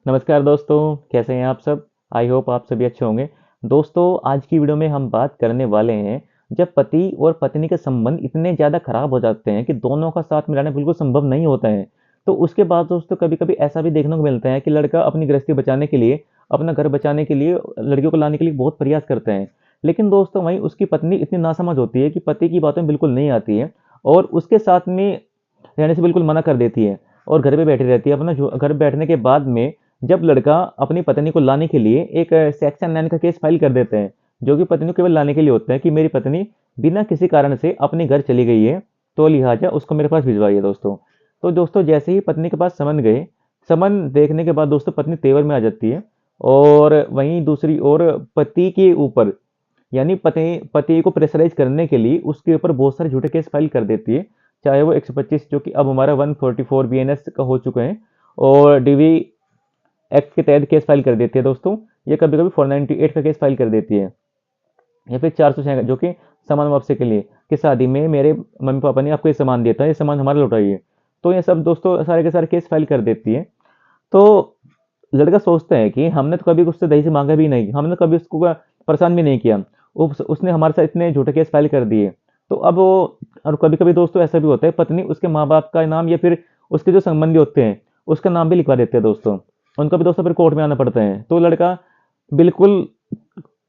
नमस्कार दोस्तों, कैसे हैं आप सब? आई होप आप सभी अच्छे होंगे। दोस्तों, आज की वीडियो में हम बात करने वाले हैं, जब पति और पत्नी के संबंध इतने ज़्यादा खराब हो जाते हैं कि दोनों का साथ मिलाना बिल्कुल संभव नहीं होता है। तो उसके बाद दोस्तों कभी-कभी ऐसा भी देखने को मिलता है कि लड़का अपनी गृहस्थी बचाने के लिए, अपना घर बचाने के लिए लड़कियों को लाने के लिए बहुत प्रयास करते हैं। लेकिन दोस्तों वहीं उसकी पत्नी इतनी नासमझ होती है कि पति की बातों में बिल्कुल नहीं आती है और उसके साथ में रहने से बिल्कुल मना कर देती है और घर पे बैठी रहती है। अपना जो घर बैठने के बाद में जब लड़का अपनी पत्नी को लाने के लिए एक सेक्शन 9 का केस फाइल कर देते हैं, जो कि पत्नी को केवल लाने के लिए होता है कि मेरी पत्नी बिना किसी कारण से अपने घर चली गई है, तो लिहाजा उसको मेरे पास भिजवाइए दोस्तों। तो दोस्तों जैसे ही पत्नी के पास समन गए, समन देखने के बाद दोस्तों पत्नी तेवर में आ जाती है और वहीं दूसरी ओर पति के ऊपर यानी पति पति को प्रेशराइज करने के लिए उसके ऊपर बहुत सारे झूठे केस फाइल कर देती है। चाहे वो 125 जो कि अब हमारा 144 बीएनएस का हो चुके हैं और डीवी एक्ट के तहत केस फाइल कर देती है दोस्तों। ये कभी कभी 498 का केस फाइल कर देती है या फिर 406 जो कि सामान वापसी के लिए कि शादी में मेरे मम्मी पापा ने आपको ये सामान दिया था, ये सामान हमारा लौटाइए। तो ये सब दोस्तों सारे के सारे केस फाइल कर देती है। तो लड़का सोचता है कि हमने तो कभी उससे दहेज मांगा भी नहीं, हमने कभी उसको परेशान भी नहीं किया, उसने हमारे साथ इतने झूठे केस फाइल कर दिए। तो अब वो और कभी कभी दोस्तों ऐसा भी होता है, पत्नी उसके माँ बाप का नाम या फिर उसके जो संबंधी होते हैं उसका नाम भी लिखवा देते हैं दोस्तों। उनका भी दोस्तों फिर कोर्ट में आना पड़ता है। तो लड़का बिल्कुल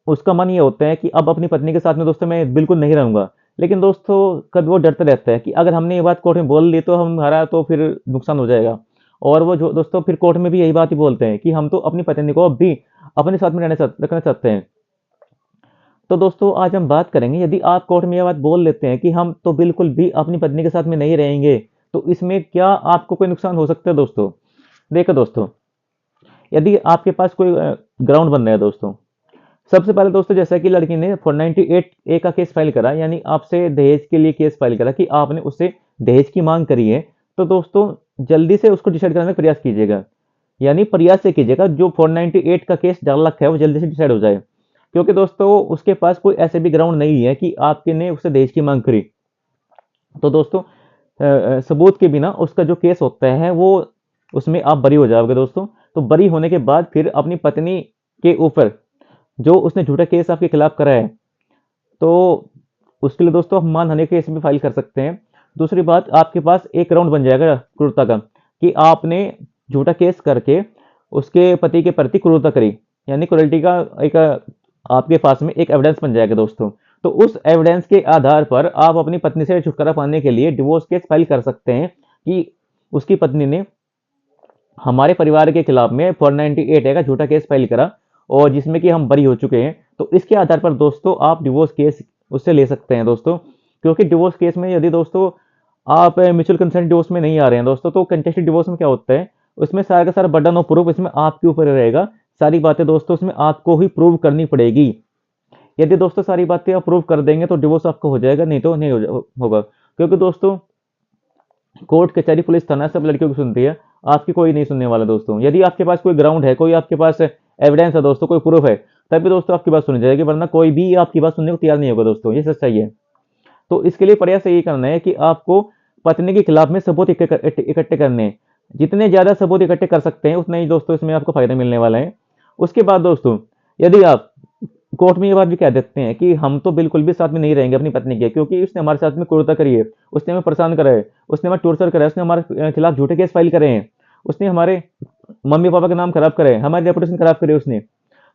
उसका मन ये होता है कि अब अपनी पत्नी के साथ में दोस्तों मैं बिल्कुल नहीं रहूंगा। लेकिन दोस्तों कभी वो डरता रहता है कि अगर हमने ये बात कोर्ट में बोल ली तो हमारा तो फिर नुकसान हो जाएगा। और वो जो दोस्तों फिर कोर्ट में भी यही बात ही बोलते हैं कि हम तो अपनी पत्नी को अब भी अपने साथ में रखना चाहते हैं। तो दोस्तों आज हम बात करेंगे, यदि आप कोर्ट में यह बात बोल लेते हैं कि हम तो बिल्कुल भी अपनी पत्नी के साथ में नहीं रहेंगे, तो इसमें क्या आपको कोई नुकसान हो सकता है दोस्तों? देखो दोस्तों, यदि आपके पास कोई ग्राउंड बन रहा है दोस्तों, सबसे पहले दोस्तों जैसा कि लड़की ने 498 ए का केस फाइल करा, यानी आपसे दहेज के लिए केस फाइल करा कि आपने उससे दहेज की मांग करी है। तो दोस्तों जल्दी से उसको डिसाइड करने का प्रयास कीजिएगा, यानी प्रयास से कीजिएगा जो 498 का केस डाल रखा है वो जल्दी से डिसाइड हो जाए। क्योंकि दोस्तों उसके पास कोई ऐसे भी ग्राउंड नहीं है कि आपके ने उससे दहेज की मांग करी। तो दोस्तों सबूत के बिना उसका जो केस होता है वो उसमें आप बरी हो जाओगे दोस्तों। तो बरी होने के बाद फिर अपनी पत्नी के ऊपर जो उसने झूठा केस आपके खिलाफ करा है, तो उसके लिए दोस्तों हम मानहानि केस भी फाइल कर सकते हैं। दूसरी बात, आपके पास एक राउंड बन जाएगा क्रूरता का कि आपने झूठा केस करके उसके पति के प्रति क्रूरता करी, यानी क्रूरल्टी का एक आपके पास में एक एविडेंस बन जाएगा दोस्तों। तो उस एविडेंस के आधार पर आप अपनी पत्नी से छुटकारा पाने के लिए डिवोर्स केस फाइल कर सकते हैं कि उसकी पत्नी ने हमारे परिवार के खिलाफ में 498 है का झूठा केस फाइल करा और जिसमें कि हम बरी हो चुके हैं। तो इसके आधार पर दोस्तों आप डिवोर्स केस उससे ले सकते हैं दोस्तों। क्योंकि डिवोर्स केस में यदि दोस्तों आप म्यूचुअल कंसेंट डिवोर्स में नहीं आ रहे हैं दोस्तों, तो कंटेस्टेड डिवोर्स में क्या होता है, उसमें सारा का सारा बर्डन ऑफ प्रूफ इसमें आपके ऊपर रहेगा। सारी बातें दोस्तों उसमें आपको ही प्रूव करनी पड़ेगी। यदि दोस्तों सारी बातें आप प्रूव कर देंगे तो डिवोर्स आपका हो जाएगा, नहीं तो नहीं होगा। क्योंकि दोस्तों कोर्ट कचहरी पुलिस थाना सब लड़कियों की सुनती है, आपकी कोई नहीं सुनने वाला दोस्तों। यदि आपके पास कोई ग्राउंड है, कोई आपके पास एविडेंस है दोस्तों, कोई प्रूफ है, तभी दोस्तों आपकी बात सुनी जाएगी, वरना कोई भी आपकी बात सुनने को तैयार नहीं होगा दोस्तों। ये सच्चाई है। तो इसके लिए प्रयास यही करना है कि आपको पत्नी के खिलाफ में सबूत इकट्ठे करने हैं। जितने ज्यादा सबूत इकट्ठे कर सकते हैं उतना ही दोस्तों इसमें आपको फायदा मिलने वाला है। उसके बाद दोस्तों यदि आप कोर्ट में ये बात भी कह देते हैं कि हम तो बिल्कुल भी साथ में नहीं रहेंगे अपनी पत्नी के, क्योंकि उसने हमारे साथ में क्रूरता करी है, उसने हमें परेशान करा है, उसने हमें टॉर्चर करा है, उसने हमारे खिलाफ झूठे केस फाइल करे हैं, उसने हमारे मम्मी पापा का नाम खराब करे है, हमारी रेपुटेशन खराब करे, उसने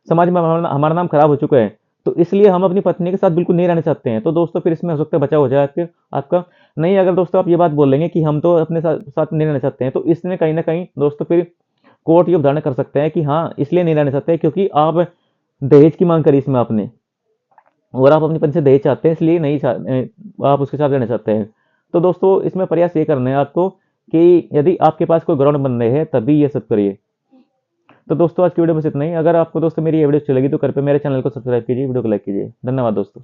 समाज में हमारा नाम खराब हो चुका है। तो इसलिए हम अपनी पत्नी के साथ बिल्कुल नहीं रहना चाहते हैं। तो दोस्तों फिर इसमें हो सकता है बचाव हो जाए आपका। नहीं, अगर दोस्तों आप ये बात बोलेंगे कि हम तो अपने साथ नहीं रहना चाहते हैं, तो इसमें कहीं ना कहीं दोस्तों फिर कोर्ट ये उदाहरण कर सकते हैं कि हाँ इसलिए नहीं रहना चाहते हैं क्योंकि आप दहेज की मांग करी इसमें आपने, और आप अपनी पत्नी से दहेज चाहते हैं, इसलिए नहीं आप उसके साथ रहना चाहते हैं। तो दोस्तों इसमें प्रयास ये करना है आपको कि यदि आपके पास कोई ग्राउंड बन रहे हैं तभी ये सब करिए। तो दोस्तों आज की वीडियो बस इतना ही। अगर आपको दोस्तों मेरी ये वीडियो अच्छी लगी तो कृपया मेरे चैनल को सब्सक्राइब कीजिए, वीडियो को लाइक कीजिए। धन्यवाद दोस्तों।